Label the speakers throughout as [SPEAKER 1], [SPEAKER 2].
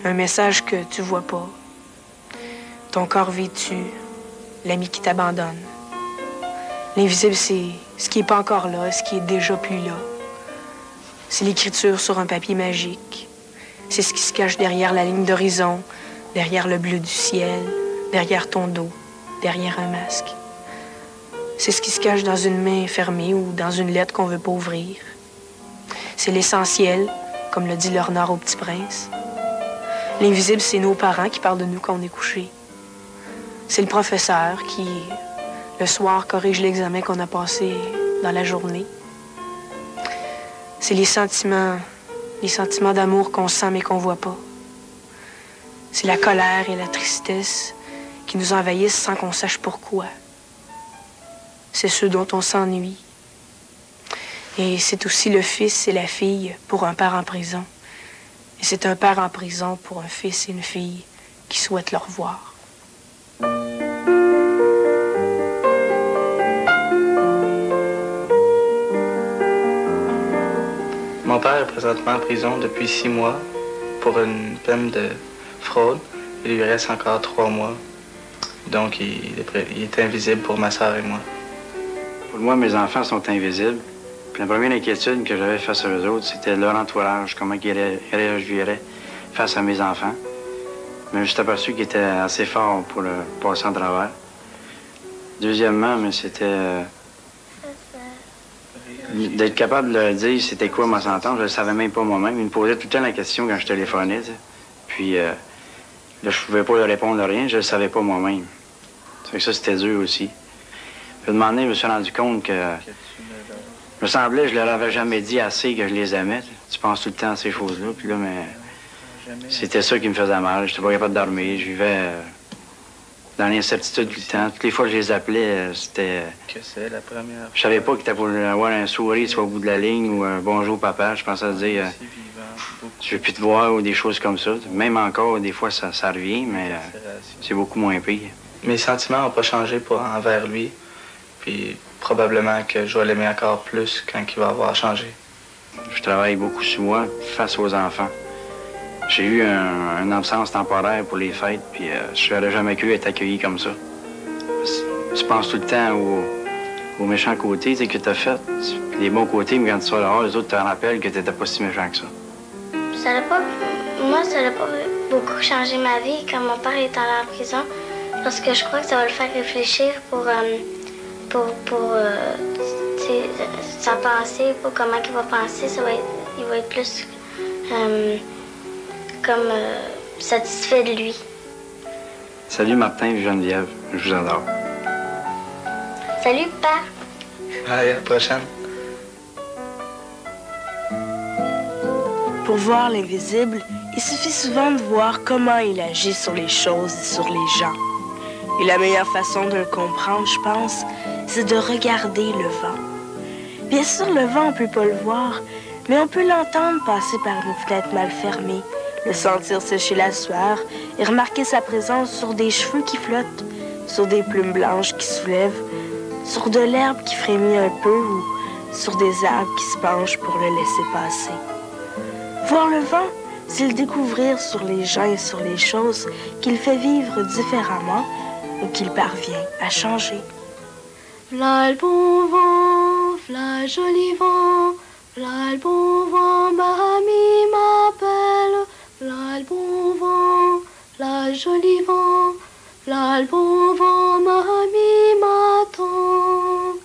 [SPEAKER 1] Un message que tu vois pas. Ton corps vêtu, l'ami qui t'abandonne. L'invisible, c'est ce qui n'est pas encore là, ce qui est déjà plus là. C'est l'écriture sur un papier magique. C'est ce qui se cache derrière la ligne d'horizon, derrière le bleu du ciel, derrière ton dos, derrière un masque. C'est ce qui se cache dans une main fermée ou dans une lettre qu'on veut pas ouvrir. C'est l'essentiel, comme le dit Léonard au Petit Prince. L'invisible, c'est nos parents qui parlent de nous quand on est couché. C'est le professeur qui, le soir, corrige l'examen qu'on a passé dans la journée. C'est les sentiments d'amour qu'on sent mais qu'on voit pas. C'est la colère et la tristesse qui nous envahissent sans qu'on sache pourquoi. C'est ceux dont on s'ennuie. Et c'est aussi le fils et la fille pour un père en prison. Et c'est un père en prison pour un fils et une fille qui souhaitent le revoir.
[SPEAKER 2] Mon père est présentement en prison depuis 6 mois pour une peine de fraude. Il lui reste encore 3 mois. Donc, il est invisible pour ma sœur et moi.
[SPEAKER 3] Pour moi, mes enfants sont invisibles. Puis la première inquiétude que j'avais face à eux autres, c'était leur entourage, comment ils réagiraient face à mes enfants. Mais je suis aperçu qu'ils étaient assez forts pour le passer en travers. Deuxièmement, mais c'était d'être capable de leur dire c'était quoi ma sentence, je ne le savais même pas moi-même. Ils me posaient tout le temps la question quand je téléphonais. T'sais. Puis là, je pouvais pas leur répondre rien, je ne le savais pas moi-même. Ça, c'était dur aussi. Puis, à un moment donné, je me suis rendu compte que je me semblait que je leur avais jamais dit assez que je les aimais. Tu penses tout le temps à ces choses-là. Puis là, mais c'était ça qui me faisait mal. Je n'étais pas capable de dormir. Je vivais dans l'incertitude tout le temps. Toutes les fois que je les appelais, c'était...
[SPEAKER 2] Que c'est la première fois?
[SPEAKER 3] Je savais pas que t'étais pour avoir un sourire soit au bout de la ligne ou un bonjour papa. Je pensais à dire je veux plus te voir ou des choses comme ça. Même encore, des fois, ça revient, mais c'est beaucoup moins pire.
[SPEAKER 2] Mes sentiments n'ont pas changé envers lui. Puis probablement que je vais l'aimer encore plus quand il va avoir changé.
[SPEAKER 3] Je travaille beaucoup sur moi face aux enfants. J'ai eu une absence temporaire pour les fêtes, puis je n'aurais jamais cru être accueilli comme ça. Tu penses tout le temps aux méchants côtés que tu as fait. Les bons côtés, mais quand tu sors dehors, les autres te rappellent que tu n'étais pas si méchant que ça.
[SPEAKER 4] Moi, ça n'a pas beaucoup changé ma vie quand mon père est allé en prison, parce que je crois que ça va le faire réfléchir pour sa pensée, pour comment il va penser. Il va être plus comme satisfait de lui.
[SPEAKER 3] Salut Martin et Geneviève, je vous adore.
[SPEAKER 4] Salut, papa.
[SPEAKER 2] Allez, à la prochaine.
[SPEAKER 5] Pour voir l'invisible, il suffit souvent de voir comment il agit sur les choses et sur les gens. Et la meilleure façon de le comprendre, je pense, c'est de regarder le vent. Bien sûr, le vent, on peut pas le voir, mais on peut l'entendre passer par une fenêtre mal fermée, le sentir sécher la sueur et remarquer sa présence sur des cheveux qui flottent, sur des plumes blanches qui se soulèvent, sur de l'herbe qui frémit un peu ou sur des arbres qui se penchent pour le laisser passer. Voir le vent, c'est le découvrir sur les gens et sur les choses qu'il fait vivre différemment ou qu'il parvient à changer.
[SPEAKER 6] V'là le bon vent, v'là le joli vent, v'là le bon vent, mamie m'appelle. V'là le bon vent, v'là le joli vent, v'là le bon vent, mamie m'attend.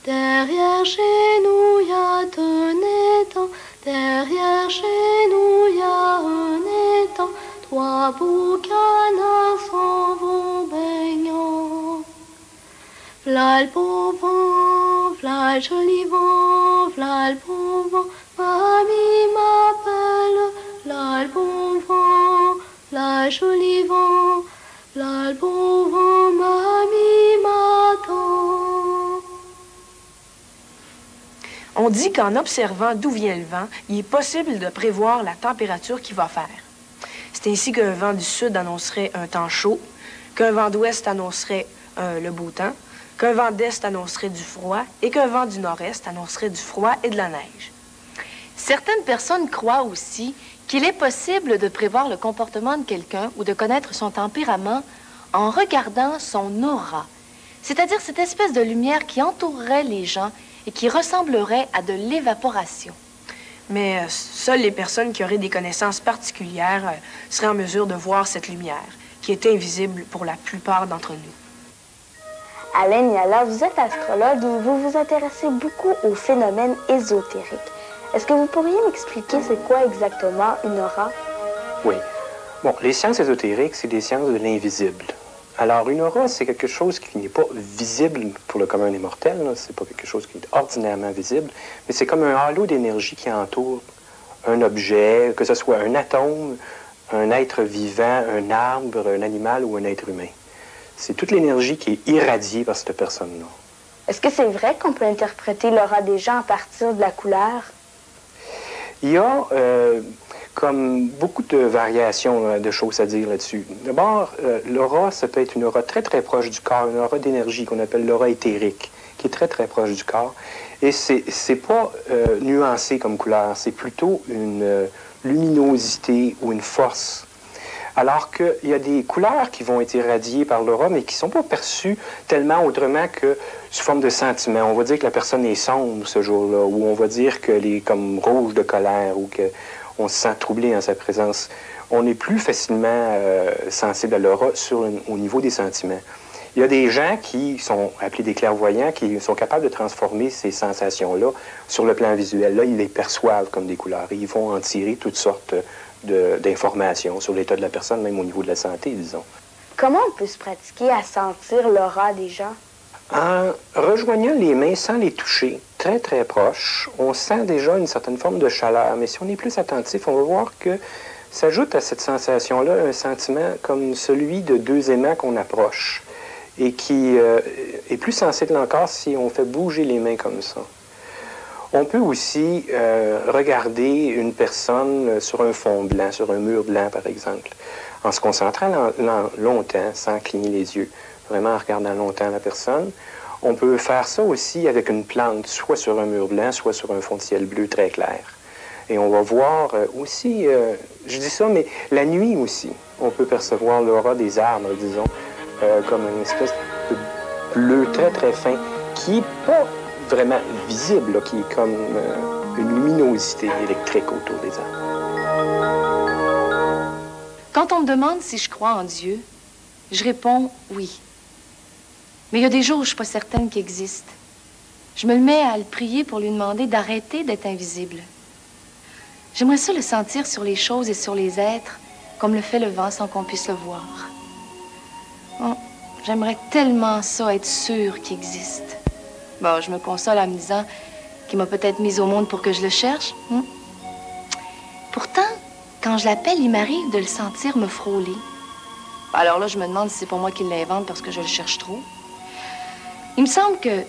[SPEAKER 6] Derrière chez nous y a un étang, derrière chez nous y a un étang, 3 beaux canards s'en vont baignant. V'là le beau vent, v'là le joli vent, v'là le bon vent, mamie m'appelle. V'là le bon vent, v'là le joli vent, v'là le bon vent, mamie m'attend.
[SPEAKER 1] On dit qu'en observant d'où vient le vent, il est possible de prévoir la température qu'il va faire. C'est ainsi qu'un vent du sud annoncerait un temps chaud, qu'un vent d'ouest annoncerait le beau temps, qu'un vent d'est annoncerait du froid et qu'un vent du nord-est annoncerait du froid et de la neige. Certaines personnes croient aussi
[SPEAKER 7] qu'il est possible de prévoir le comportement de quelqu'un ou de connaître son tempérament en regardant son aura, c'est-à-dire cette espèce de lumière qui entourerait les gens et qui ressemblerait à de l'évaporation.
[SPEAKER 1] Mais seules les personnes qui auraient des connaissances particulières seraient en mesure de voir cette lumière, qui est invisible pour la plupart d'entre nous.
[SPEAKER 4] Alain Niala, vous êtes astrologue et vous vous intéressez beaucoup aux phénomènes ésotériques. Est-ce que vous pourriez m'expliquer c'est quoi exactement une aura?
[SPEAKER 8] Oui. Bon, les sciences ésotériques, c'est des sciences de l'invisible. Alors, une aura, c'est quelque chose qui n'est pas visible pour le commun des mortels. C'est pas quelque chose qui est ordinairement visible, mais c'est comme un halo d'énergie qui entoure un objet, que ce soit un atome, un être vivant, un arbre, un animal ou un être humain. C'est toute l'énergie qui est irradiée par cette personne-là.
[SPEAKER 4] Est-ce que c'est vrai qu'on peut interpréter l'aura des gens à partir de la couleur?
[SPEAKER 8] Il y a comme beaucoup de variations de choses à dire là-dessus. D'abord, l'aura, ça peut être une aura très, très proche du corps, une aura d'énergie qu'on appelle l'aura éthérique, qui est très, très proche du corps. Et c'est pas nuancé comme couleur, c'est plutôt une luminosité ou une force. Alors qu'il y a des couleurs qui vont être irradiées par l'aura, mais qui ne sont pas perçues tellement autrement que sous forme de sentiment. On va dire que la personne est sombre ce jour-là, ou on va dire qu'elle est comme rouge de colère, ou qu'on se sent troublé en sa présence. On est plus facilement sensible à l'aura au niveau des sentiments. Il y a des gens qui sont appelés des clairvoyants, qui sont capables de transformer ces sensations-là sur le plan visuel. Là, ils les perçoivent comme des couleurs. Et ils vont en tirer toutes sortes d'informations sur l'état de la personne, même au niveau de la santé, disons.
[SPEAKER 4] Comment on peut se pratiquer à sentir l'aura des gens?
[SPEAKER 8] En rejoignant les mains sans les toucher, très, très proches, on sent déjà une certaine forme de chaleur. Mais si on est plus attentif, on va voir que s'ajoute à cette sensation-là un sentiment comme celui de deux aimants qu'on approche et qui est plus sensible encore si on fait bouger les mains comme ça. On peut aussi regarder une personne sur un fond blanc, sur un mur blanc, par exemple, en se concentrant longtemps, sans cligner les yeux, vraiment en regardant longtemps la personne. On peut faire ça aussi avec une plante, soit sur un mur blanc, soit sur un fond de ciel bleu très clair. Et on va voir aussi, je dis ça, mais la nuit aussi, on peut percevoir l'aura des arbres, disons, comme une espèce de bleu très, très fin, qui n'est pas vraiment visible, là, qui est comme une luminosité électrique autour des arbres.
[SPEAKER 7] Quand on me demande si je crois en Dieu, je réponds oui. Mais il y a des jours où je ne suis pas certaine qu'il existe. Je me mets à le prier pour lui demander d'arrêter d'être invisible. J'aimerais ça le sentir sur les choses et sur les êtres, comme le fait le vent sans qu'on puisse le voir. Oh, j'aimerais tellement ça être sûre qu'il existe. Bon, je me console en me disant qu'il m'a peut-être mise au monde pour que je le cherche. Pourtant, quand je l'appelle, il m'arrive de le sentir me frôler. Alors là, je me demande si c'est pour moi qu'il l'invente parce que je le cherche trop. Il me semble que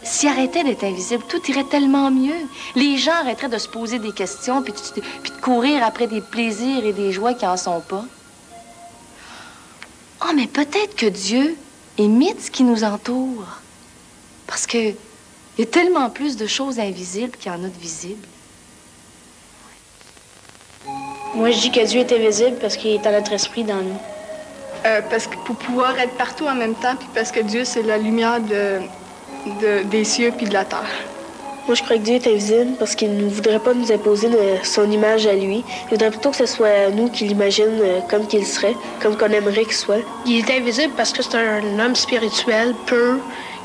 [SPEAKER 7] s'il arrêtait d'être invisible, tout irait tellement mieux. Les gens arrêteraient de se poser des questions puis de courir après des plaisirs et des joies qui n'en sont pas. Oh, mais peut-être que Dieu imite ce qui nous entoure. Parce qu'il y a tellement plus de choses invisibles qu'il y en a de visibles.
[SPEAKER 5] Moi, je dis que Dieu est invisible parce qu'il est dans notre esprit, dans nous.
[SPEAKER 6] Parce que pour pouvoir être partout en même temps, puis parce que Dieu, c'est la lumière des cieux puis de la terre.
[SPEAKER 5] Moi, je crois que Dieu est invisible parce qu'il ne voudrait pas nous imposer son image à lui. Il voudrait plutôt que ce soit nous qui l'imaginent comme qu'il serait, comme qu'on aimerait qu'il soit.
[SPEAKER 9] Il est invisible parce que c'est un homme spirituel, pur,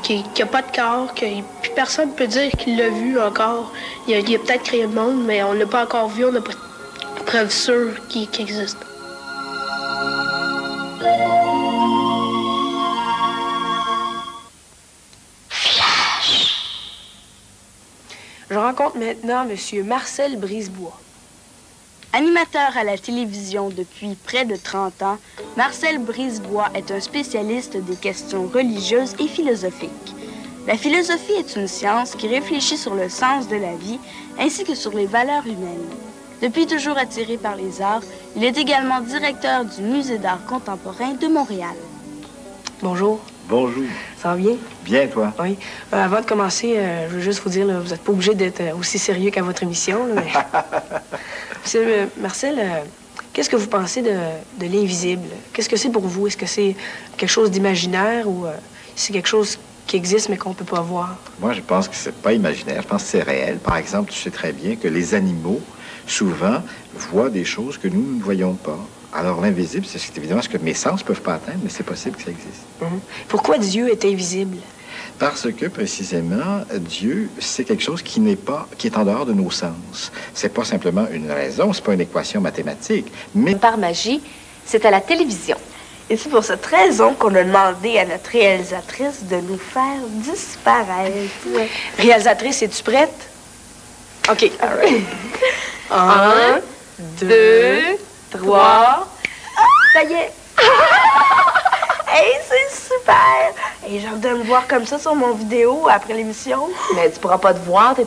[SPEAKER 9] qui n'a pas de corps, que puis personne ne peut dire qu'il l'a vu encore. Il a peut-être créé le monde, mais on ne l'a pas encore vu, on n'a pas de preuve sûre qu'il existe.
[SPEAKER 1] Je rencontre maintenant M. Marcel Brisebois.
[SPEAKER 10] Animateur à la télévision depuis près de 30 ans, Marcel Brisebois est un spécialiste des questions religieuses et philosophiques. La philosophie est une science qui réfléchit sur le sens de la vie ainsi que sur les valeurs humaines. Depuis toujours attiré par les arts, il est également directeur du Musée d'art contemporain de Montréal.
[SPEAKER 1] Bonjour.
[SPEAKER 11] Bonjour.
[SPEAKER 1] Ça va bien?
[SPEAKER 11] Bien, toi?
[SPEAKER 1] Oui. Avant de commencer, je veux juste vous dire, là, vous n'êtes pas obligé d'être aussi sérieux qu'à votre émission. Là, mais... Monsieur Marcel, qu'est-ce que vous pensez de l'invisible? Qu'est-ce que c'est pour vous? Est-ce que c'est quelque chose d'imaginaire ou c'est quelque chose qui existe mais qu'on ne peut pas voir?
[SPEAKER 11] Moi, je pense que c'est pas imaginaire. Je pense que c'est réel. Par exemple, tu sais très bien que les animaux, souvent, voient des choses que nous ne voyons pas. Alors, l'invisible, c'est évidemment ce que mes sens ne peuvent pas atteindre, mais c'est possible que ça existe.
[SPEAKER 1] Pourquoi Dieu est invisible?
[SPEAKER 11] Parce que, précisément, Dieu, c'est quelque chose qui est en dehors de nos sens. C'est pas simplement une raison, c'est pas une équation mathématique, mais...
[SPEAKER 7] Par magie, c'est à la télévision.
[SPEAKER 5] Et c'est pour cette raison qu'on a demandé à notre réalisatrice de nous faire disparaître.
[SPEAKER 1] Réalisatrice, es-tu prête? OK.
[SPEAKER 5] All right.
[SPEAKER 1] 1, 2, 3...
[SPEAKER 5] Ça y est! Hey, c'est super! Hey, j'ai hâte de me voir comme ça sur mon vidéo après l'émission.
[SPEAKER 7] Mais tu pourras pas te voir, t'es